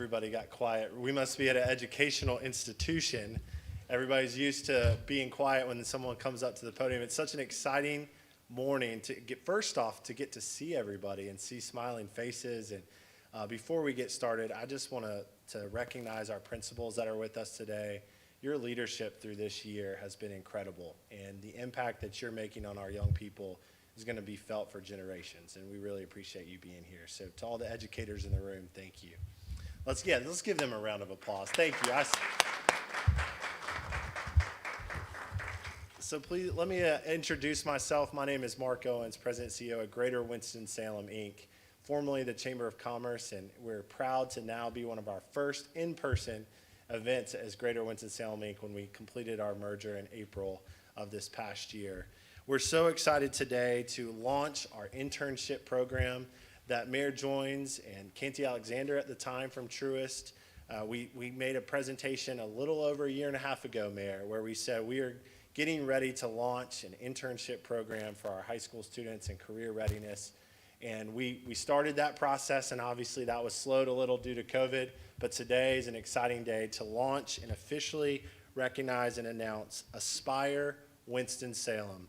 Everybody got quiet. We must be at an educational institution. Everybody's used to being quiet when someone comes up to the podium. It's such an exciting morning to get, first off, to get to see everybody and see smiling faces. And before we get started, I just want to recognize our principals that are with us today. Your leadership through this year has been incredible, and the impact that you're making on our young people is going to be felt for generations, and we really appreciate you being here. So to all the educators in the room, thank you. Let's give them a round of applause. Thank you. So please let me introduce myself. My name is Mark Owens, President and CEO of Greater Winston-Salem, Inc., formerly the Chamber of Commerce, and we're proud to now be one of our first in-person events as Greater Winston-Salem, Inc. when we completed our merger in April of this past year. We're so excited today to launch our internship program that Mayor Joins and Canty Alexander at the time from Truist. We made a presentation a little over a year and a half ago, Mayor, where we said we are getting ready to launch an internship program for our high school students and career readiness. And we started that process, and obviously that was slowed a little due to COVID, but today is an exciting day to launch and officially recognize and announce Aspire Winston-Salem.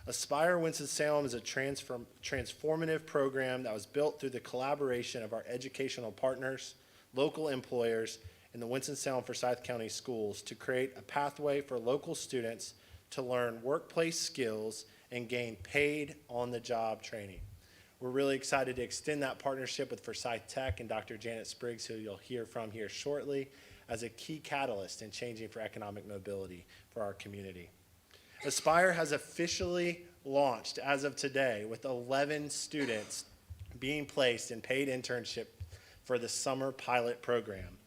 Aspire Winston-Salem is a transformative program that was built through the collaboration of our educational partners, local employers, and the Winston-Salem Forsyth County schools to create a pathway for local students to learn workplace skills and gain paid on-the-job training. We're really excited to extend that partnership with Forsyth Tech and Dr. Janet Spriggs, who you'll hear from here shortly, as a key catalyst in changing for economic mobility for our community. Aspire has officially launched as of today with 11 students being placed in paid internship for the summer pilot program.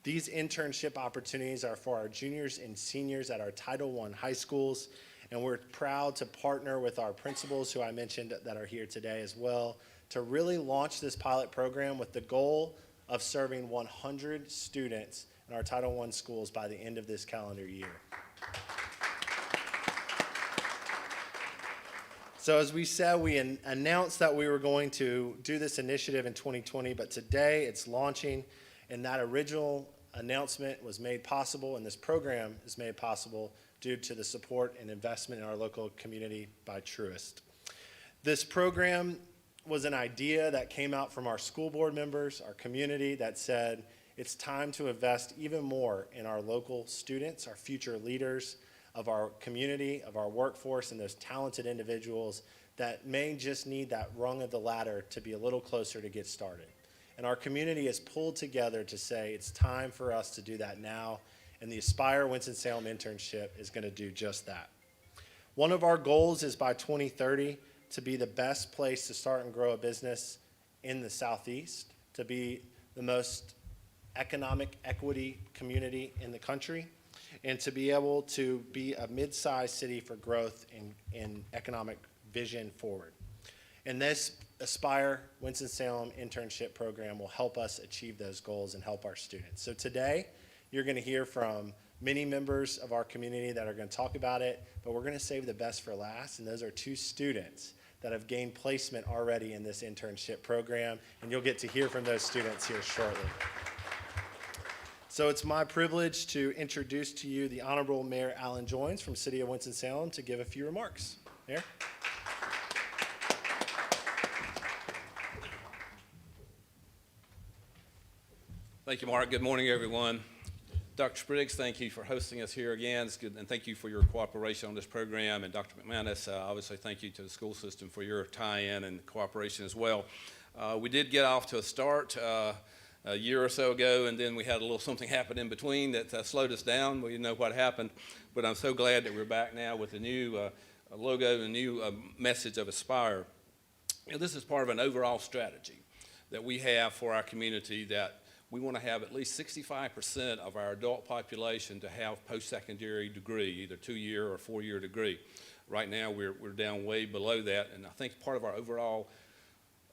These internship opportunities are for our juniors and seniors at our Title I high schools, and we're proud to partner with our principals, who I mentioned that are here today as well, to really launch this pilot program with the goal of serving 100 students in our Title I schools by the end of this calendar year. So as we said, we announced that we were going to do this initiative in 2020, but today it's launching, and that original announcement was made possible, and this program is made possible due to the support and investment in our local community by Truist. This program was an idea that came out from our school board members, our community, that said it's time to invest even more in our local students, our future leaders of our community, of our workforce, and those talented individuals that may just need that rung of the ladder to be a little closer to get started. And our community has pulled together to say it's time for us to do that now, and the Aspire Winston-Salem internship is going to do just that. One of our goals is by 2030 to be the best place to start and grow a business in the Southeast, to be the most economic equity community in the country, and to be able to be a mid-sized city for growth in economic vision forward. And this Aspire Winston-Salem internship program will help us achieve those goals and help our students. So today, you're going to hear from many members of our community that are going to talk about it, but we're going to save the best for last, and those are two students that have gained placement already in this internship program, and you'll get to hear from those students here shortly. So it's my privilege to introduce to you the Honorable Mayor Alan Joins from City of Winston-Salem to give a few remarks. Mayor? Thank you, Mark. Good morning, everyone. Dr. Spriggs, thank you for hosting us here again. It's good, and thank you for your cooperation on this program. And Dr. McManus, obviously thank you to the school system for your tie-in and cooperation as well. We did get off to a start a year or so ago, and then we had a little something happen in between that slowed us down. We didn't know what happened, but I'm so glad that we're back now with a new logo and a new message of Aspire. And this is part of an overall strategy that we have for our community, that we want to have at least 65% of our adult population to have post-secondary degree, either 2-year or 4-year degree. Right now, we're down way below that, and I think part of our overall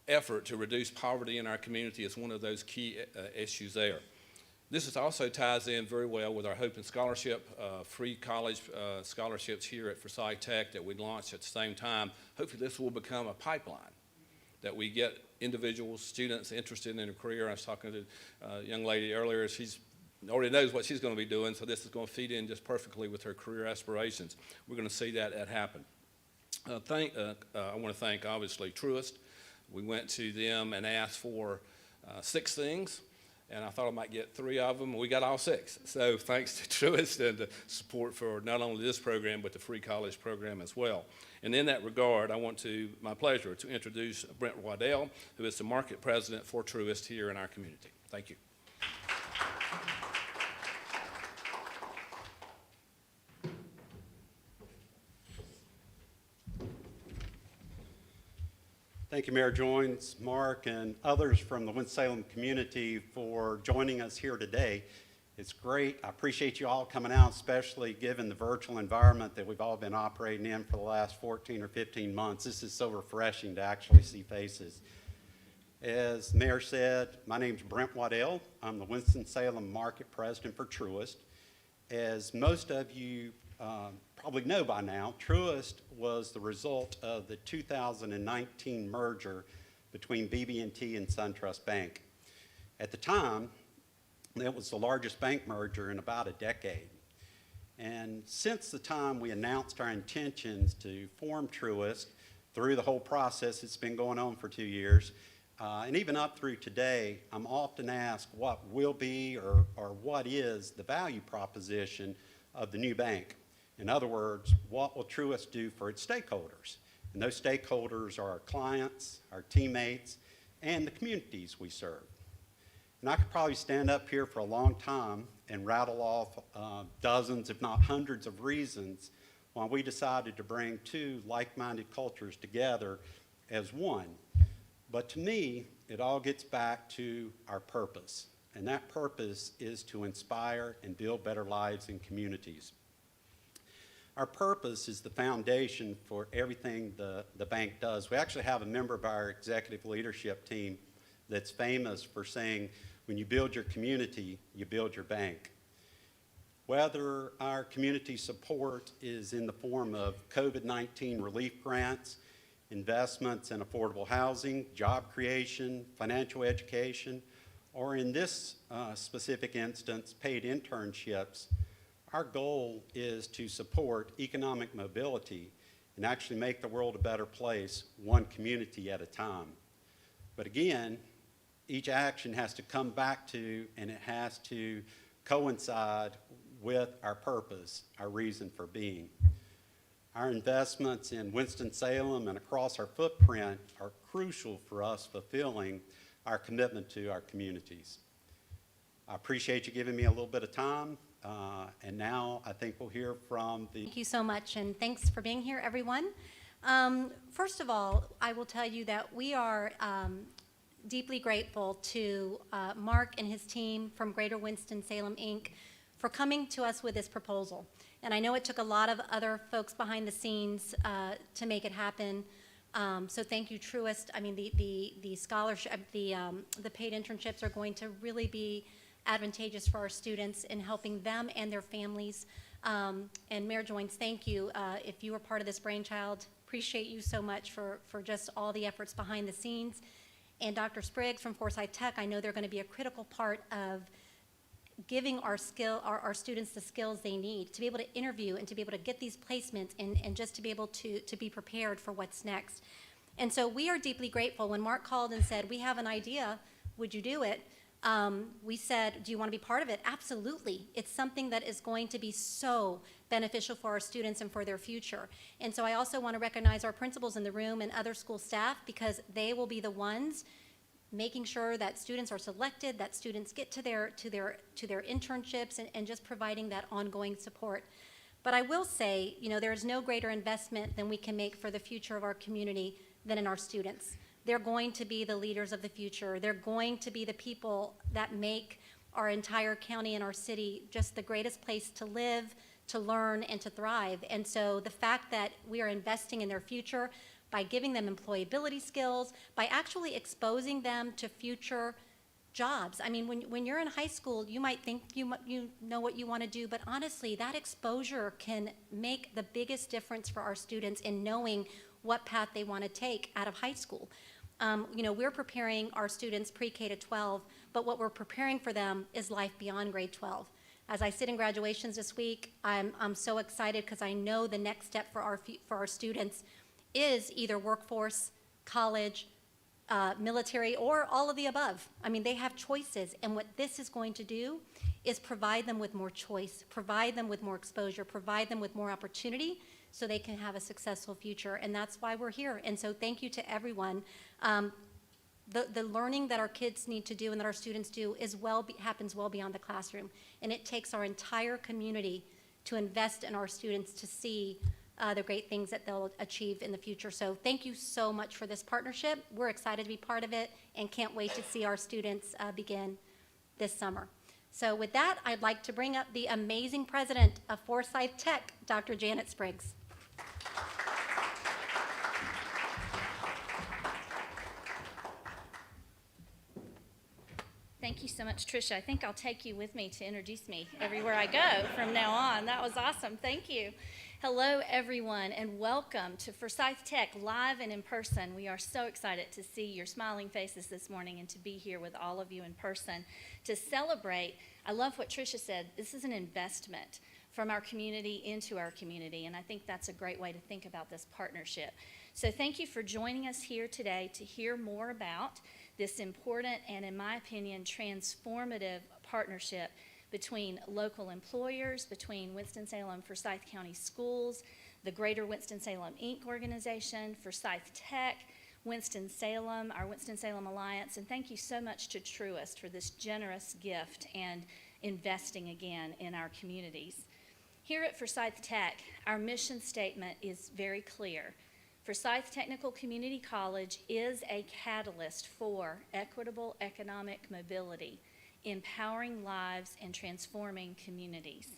effort to reduce poverty in our community is one of those key issues there. This also ties in very well with our Hope and Scholarship, free college scholarships here at Forsyth Tech that we launched at the same time. Hopefully this will become a pipeline that we get individuals, students interested in a career. I was talking to a young lady earlier. She's already knows what she's going to be doing, so this is going to feed in just perfectly with her career aspirations. We're going to see that happen. I want to thank, obviously, Truist. We went to them and asked for 6 things, and I thought I might get 3 of them, and we got all 6. So thanks to Truist and the support for not only this program, but the free college program as well. And in that regard, my pleasure to introduce Brent Waddell, who is the market president for Truist here in our community. Thank you. Thank you, Mayor Joines, Mark, and others from the Winston-Salem community for joining us here today. It's great. I appreciate you all coming out, especially given the virtual environment that we've all been operating in for the last 14 or 15 months. This is so refreshing to actually see faces. As the Mayor said, my name's Brent Waddell. I'm the Winston-Salem Market President for Truist. As most of you probably know by now, Truist was the result of the 2019 merger between BB&T and SunTrust Bank. At the time, it was the largest bank merger in about a decade. And since the time we announced our intentions to form Truist, through the whole process, it's been going on for 2 years, and even up through today, I'm often asked what will be or what is the value proposition of the new bank. In other words, what will Truist do for its stakeholders? And those stakeholders are our clients, our teammates, and the communities we serve. And I could probably stand up here for a long time and rattle off dozens, if not hundreds of reasons why we decided to bring 2 like-minded cultures together as one. But to me, it all gets back to our purpose. And that purpose is to inspire and build better lives in communities. Our purpose is the foundation for everything the bank does. We actually have a member of our executive leadership team that's famous for saying, when you build your community, you build your bank. Whether our community support is in the form of COVID-19 relief grants, investments in affordable housing, job creation, financial education, or in this specific instance, paid internships, our goal is to support economic mobility and actually make the world a better place, one community at a time. But again, each action has to come back to, and it has to coincide with our purpose, our reason for being. Our investments in Winston-Salem and across our footprint are crucial for us fulfilling our commitment to our communities. I appreciate you giving me a little bit of time. And now I think we'll hear from the... Thank you so much, and thanks for being here, everyone. First of all, I will tell you that we are deeply grateful to Mark and his team from Greater Winston-Salem, Inc. for coming to us with this proposal. And I know it took a lot of other folks behind the scenes to make it happen. So thank you, Truist. I mean, the scholarship, the paid internships are going to really be advantageous for our students in helping them and their families. And Mayor Joines, thank you. If you were part of this brainchild, appreciate you so much for just all the efforts behind the scenes. And Dr. Spriggs from Forsyth Tech, I know they're going to be a critical part of giving our students the skills they need to be able to interview and to be able to get these placements and just to be able to be prepared for what's next. And so we are deeply grateful. When Mark called and said, we have an idea, would you do it? We said, do you want to be part of it? Absolutely. It's something that is going to be so beneficial for our students and for their future. And so I also want to recognize our principals in the room and other school staff, because they will be the ones making sure that students are selected, that students get to their internships, and just providing that ongoing support. But I will say, you know, there is no greater investment than we can make for the future of our community than in our students. They're going to be the leaders of the future. They're going to be the people that make our entire county and our city just the greatest place to live, to learn, and to thrive. And so the fact that we are investing in their future by giving them employability skills, by actually exposing them to future jobs. I mean, when you're in high school, you might think you know what you want to do, but honestly, that exposure can make the biggest difference for our students in knowing what path they want to take out of high school. We're preparing our students pre-K to 12, but what we're preparing for them is life beyond grade 12. As I sit in graduations this week, I'm so excited because I know the next step for our students is either workforce, college, military, or all of the above. I mean, they have choices, and what this is going to do is provide them with more choice, provide them with more exposure, provide them with more opportunity so they can have a successful future, and that's why we're here. And so thank you to everyone. The learning that our kids need to do and that our students do happens well beyond the classroom, and it takes our entire community to invest in our students to see the great things that they'll achieve in the future. So thank you so much for this partnership. We're excited to be part of it and can't wait to see our students begin this summer. So with that, I'd like to bring up the amazing president of Forsyth Tech, Dr. Janet Spriggs. Thank you so much, Tricia. I think I'll take you with me to introduce me everywhere I go from now on. That was awesome. Thank you. Hello, everyone, and welcome to Forsyth Tech live and in person. We are so excited to see your smiling faces this morning and to be here with all of you in person to celebrate. I love what Tricia said. This is an investment from our community into our community, and I think that's a great way to think about this partnership. So thank you for joining us here today to hear more about this important and, in my opinion, transformative partnership between local employers, between Winston-Salem Forsyth County Schools, the Greater Winston-Salem Inc. organization, Forsyth Tech, Winston-Salem, our Winston-Salem Alliance, and thank you so much to Truist for this generous gift and investing again in our communities. Here at Forsyth Tech, our mission statement is very clear. Forsyth Technical Community College is a catalyst for equitable economic mobility, empowering lives and transforming communities.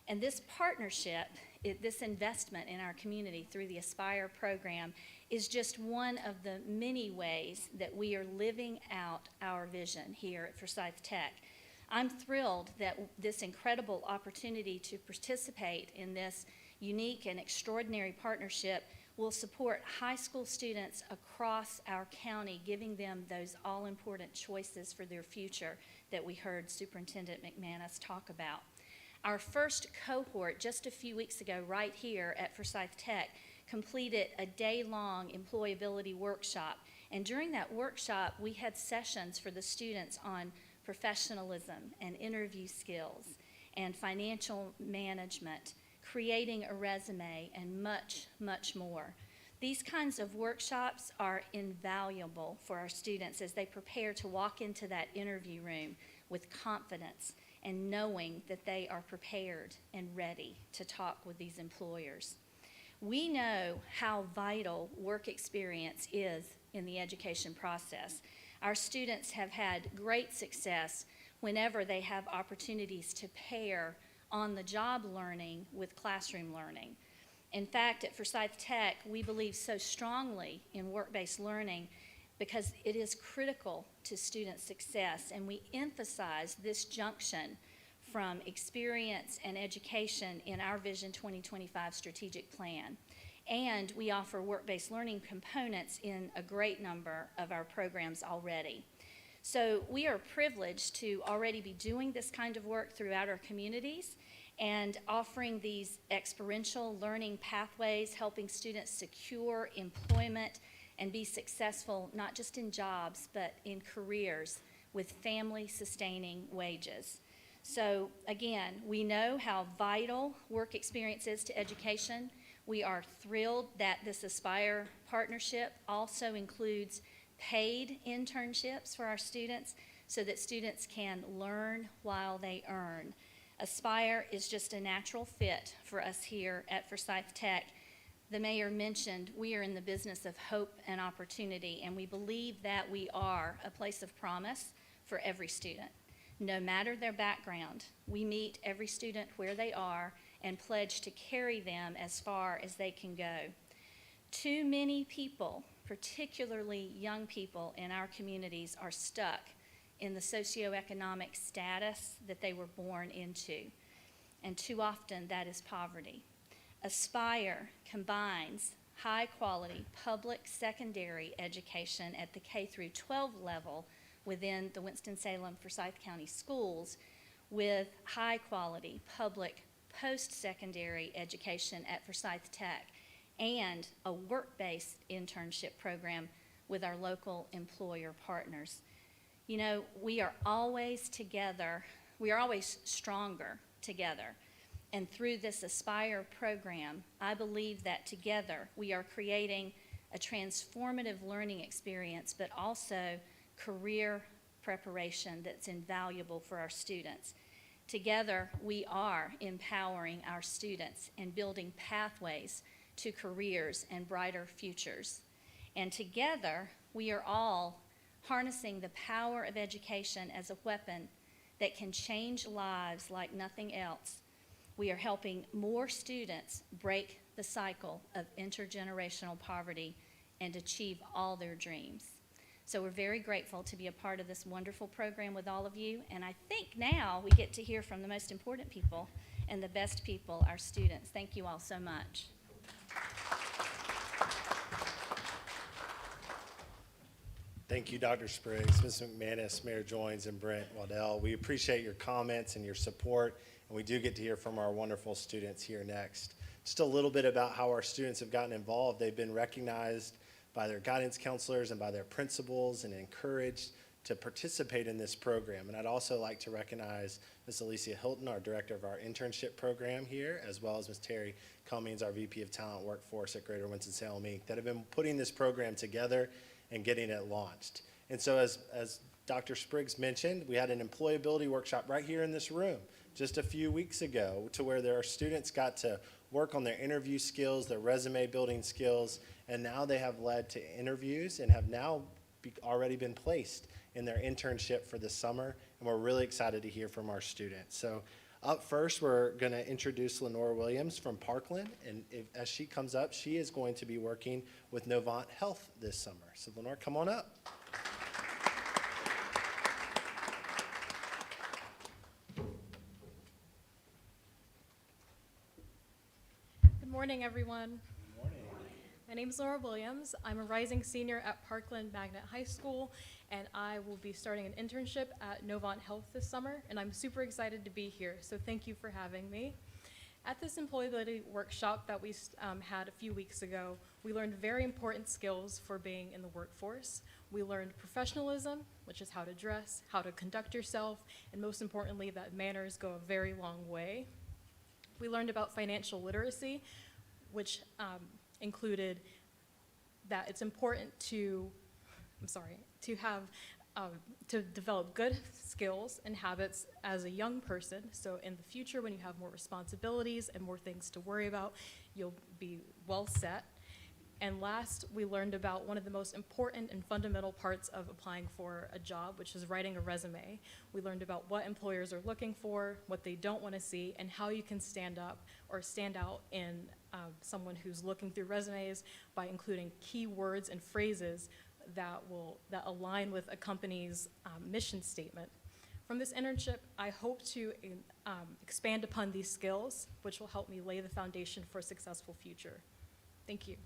And this partnership, this investment in our community through the Aspire program is just one of the many ways that we are living out our vision here at Forsyth Tech. I'm thrilled that this incredible opportunity to participate in this unique and extraordinary partnership will support high school students across our county, giving them those all-important choices for their future that we heard Superintendent McManus talk about. Our first cohort, just a few weeks ago, right here at Forsyth Tech, completed a day-long employability workshop. And during that workshop, we had sessions for the students on professionalism and interview skills and financial management, creating a resume, and much, much more. These kinds of workshops are invaluable for our students as they prepare to walk into that interview room with confidence and knowing that they are prepared and ready to talk with these employers. We know how vital work experience is in the education process. Our students have had great success whenever they have opportunities to pair on-the-job learning with classroom learning. In fact, at Forsyth Tech, we believe so strongly in work-based learning because it is critical to student success, and we emphasize this junction from experience and education in our Vision 2025 strategic plan. And we offer work-based learning components in a great number of our programs already. So we are privileged to already be doing this kind of work throughout our communities and offering these experiential learning pathways, helping students secure employment and be successful not just in jobs, but in careers with family-sustaining wages. So again, we know how vital work experience is to education. We are thrilled that this Aspire partnership also includes paid internships for our students so that students can learn while they earn. Aspire is just a natural fit for us here at Forsyth Tech. The mayor mentioned we are in the business of hope and opportunity, and we believe that we are a place of promise for every student. No matter their background, we meet every student where they are and pledge to carry them as far as they can go. Too many people, particularly young people in our communities, are stuck in the socioeconomic status that they were born into, and too often that is poverty. Aspire combines high-quality public secondary education at the K through 12 level within the Winston-Salem Forsyth County schools with high-quality public post-secondary education at Forsyth Tech and a work-based internship program with our local employer partners. You know, we are always together, we are always stronger together. And through this Aspire program, I believe that together we are creating a transformative learning experience, but also career preparation that's invaluable for our students. Together, we are empowering our students and building pathways to careers and brighter futures. And together, we are all harnessing the power of education as a weapon that can change lives like nothing else. We are helping more students break the cycle of intergenerational poverty and achieve all their dreams. So we're very grateful to be a part of this wonderful program with all of you, and I think now we get to hear from the most important people and the best people, our students. Thank you all so much. Thank you, Dr. Spriggs, Ms. McManus, Mayor Joines, and Brent Waddell. We appreciate your comments and your support, and we do get to hear from our wonderful students here next. Just a little bit about how our students have gotten involved. They've been recognized by their guidance counselors and by their principals and encouraged to participate in this program. And I'd also like to recognize Ms. Alicia Hilton, our director of our internship program here, as well as Ms. Terry Cummings, our VP of Talent Workforce at Greater Winston-Salem, Inc., that have been putting this program together and getting it launched. And so as Dr. Spriggs mentioned, we had an employability workshop right here in this room just a few weeks ago to where our students got to work on their interview skills, their resume building skills, and now they have led to interviews and have now already been placed in their internship for the summer, and we're really excited to hear from our students. So up first, we're going to introduce Lenore Williams from Parkland, and as she comes up, she is going to be working with Novant Health this summer. So Lenore, come on up. Good morning, everyone. Good morning. My name is Laura Williams. I'm a rising senior at Parkland Magnet High School, and I will be starting an internship at Novant Health this summer, and I'm super excited to be here, so thank you for having me. At this employability workshop that we had a few weeks ago, we learned very important skills for being in the workforce. We learned professionalism, which is how to dress, how to conduct yourself, and most importantly, that manners go a very long way. We learned about financial literacy, which included that it's important to develop good skills and habits as a young person. So in the future, when you have more responsibilities and more things to worry about, you'll be well set. And last, we learned about one of the most important and fundamental parts of applying for a job, which is writing a resume. We learned about what employers are looking for, what they don't want to see, and how you can stand up or stand out in someone who's looking through resumes by including key words and phrases that align with a company's mission statement. From this internship, I hope to expand upon these skills, which will help me lay the foundation for a successful future. Thank you.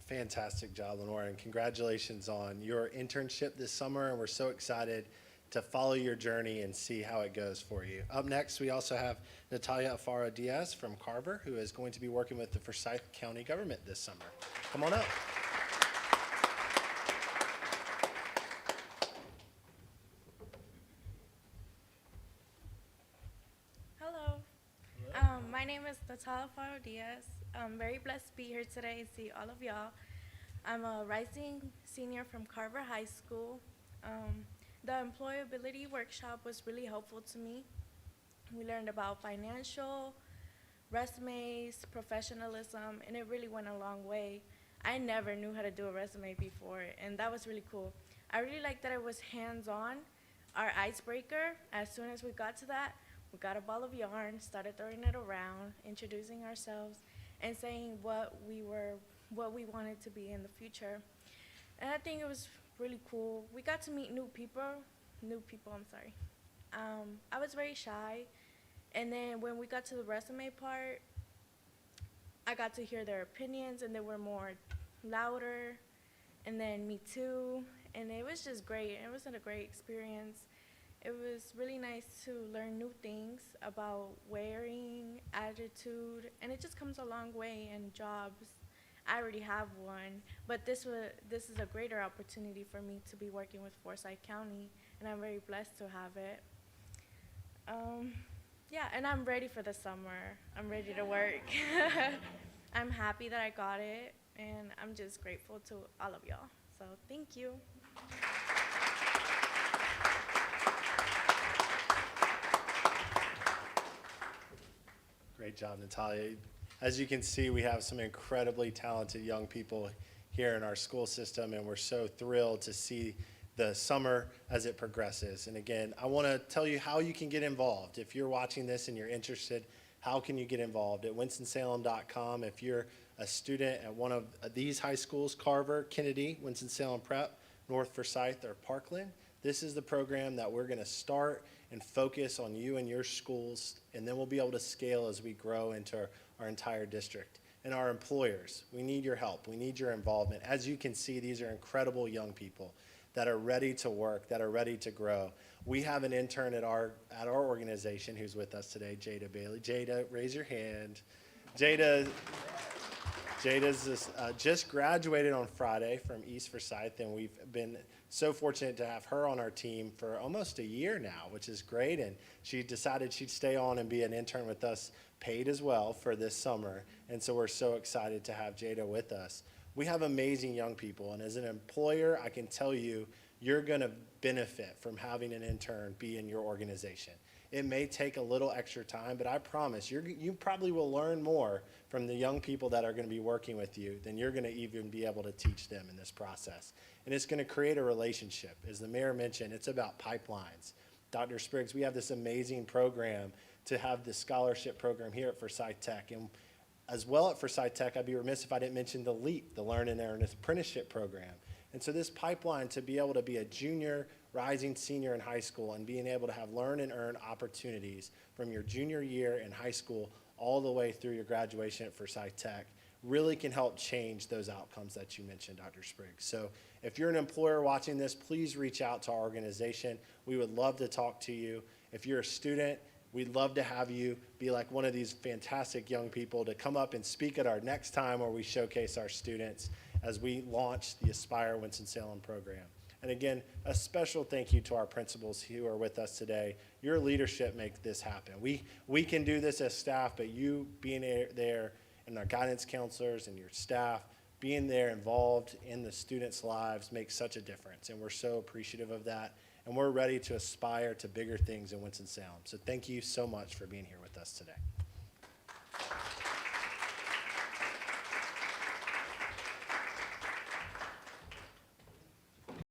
Fantastic job, Lenore, and congratulations on your internship this summer, and we're so excited to follow your journey and see how it goes for you. Up next, we also have Natalia Afaro Diaz from Carver, who is going to be working with the Forsyth County government this summer. Come on up. Hello. My name is Natalia Afaro Diaz. I'm very blessed to be here today and see all of y'all. I'm a rising senior from Carver High School. The employability workshop was really helpful to me. We learned about financial, resumes, professionalism, and it really went a long way. I never knew how to do a resume before, and that was really cool. I really liked that it was hands-on. Our icebreaker, as soon as we got to that, we got a ball of yarn, started throwing it around, introducing ourselves, and saying what we wanted to be in the future. And I think it was really cool. We got to meet new people, I was very shy, and then when we got to the resume part, I got to hear their opinions, and they were more louder, and then me too, and it was just great. It was a great experience. It was really nice to learn new things about wearing, attitude, and it just comes a long way in jobs. I already have one, but this is a greater opportunity for me to be working with Forsyth County, and I'm very blessed to have it. Yeah, and I'm ready for the summer. I'm ready to work. I'm happy that I got it, and I'm just grateful to all of y'all. So thank you. Great job, Natalia. As you can see, we have some incredibly talented young people here in our school system, and we're so thrilled to see the summer as it progresses. And again, I want to tell you how you can get involved. If you're watching this and you're interested, how can you get involved? At winstonsalem.com. If you're a student at one of these high schools, Carver, Kennedy, Winston-Salem Prep, North Forsyth, or Parkland, this is the program that we're going to start and focus on you and your schools, and then we'll be able to scale as we grow into our entire district. And our employers, we need your help. We need your involvement. As you can see, these are incredible young people that are ready to work, that are ready to grow. We have an intern at our organization who's with us today, Jada Bailey. Jada, raise your hand. Jada's just graduated on Friday from East Forsyth, and we've been so fortunate to have her on our team for almost a year now, which is great. And she decided she'd stay on and be an intern with us, paid as well, for this summer. And so we're so excited to have Jada with us. We have amazing young people, and as an employer, I can tell you, you're going to benefit from having an intern be in your organization. It may take a little extra time, but I promise you probably will learn more from the young people that are going to be working with you than you're going to even be able to teach them in this process. And it's going to create a relationship. As the mayor mentioned, it's about pipelines. Dr. Spriggs, we have this amazing program to have this scholarship program here at Forsyth Tech. And as well at Forsyth Tech, I'd be remiss if I didn't mention the LEAP, the Learn and Earn Apprenticeship Program. And so this pipeline to be able to be a junior, rising senior in high school and being able to have learn and earn opportunities from your junior year in high school all the way through your graduation at Forsyth Tech really can help change those outcomes that you mentioned, Dr. Spriggs. So if you're an employer watching this, please reach out to our organization. We would love to talk to you. If you're a student, we'd love to have you be like one of these fantastic young people to come up and speak at our next time where we showcase our students as we launch the Aspire Winston-Salem program. And again, a special thank you to our principals who are with us today. Your leadership makes this happen. We can do this as staff, but you being there and our guidance counselors and your staff, being there involved in the students' lives makes such a difference. And we're so appreciative of that. And we're ready to aspire to bigger things in Winston-Salem. So thank you so much for being here with us today.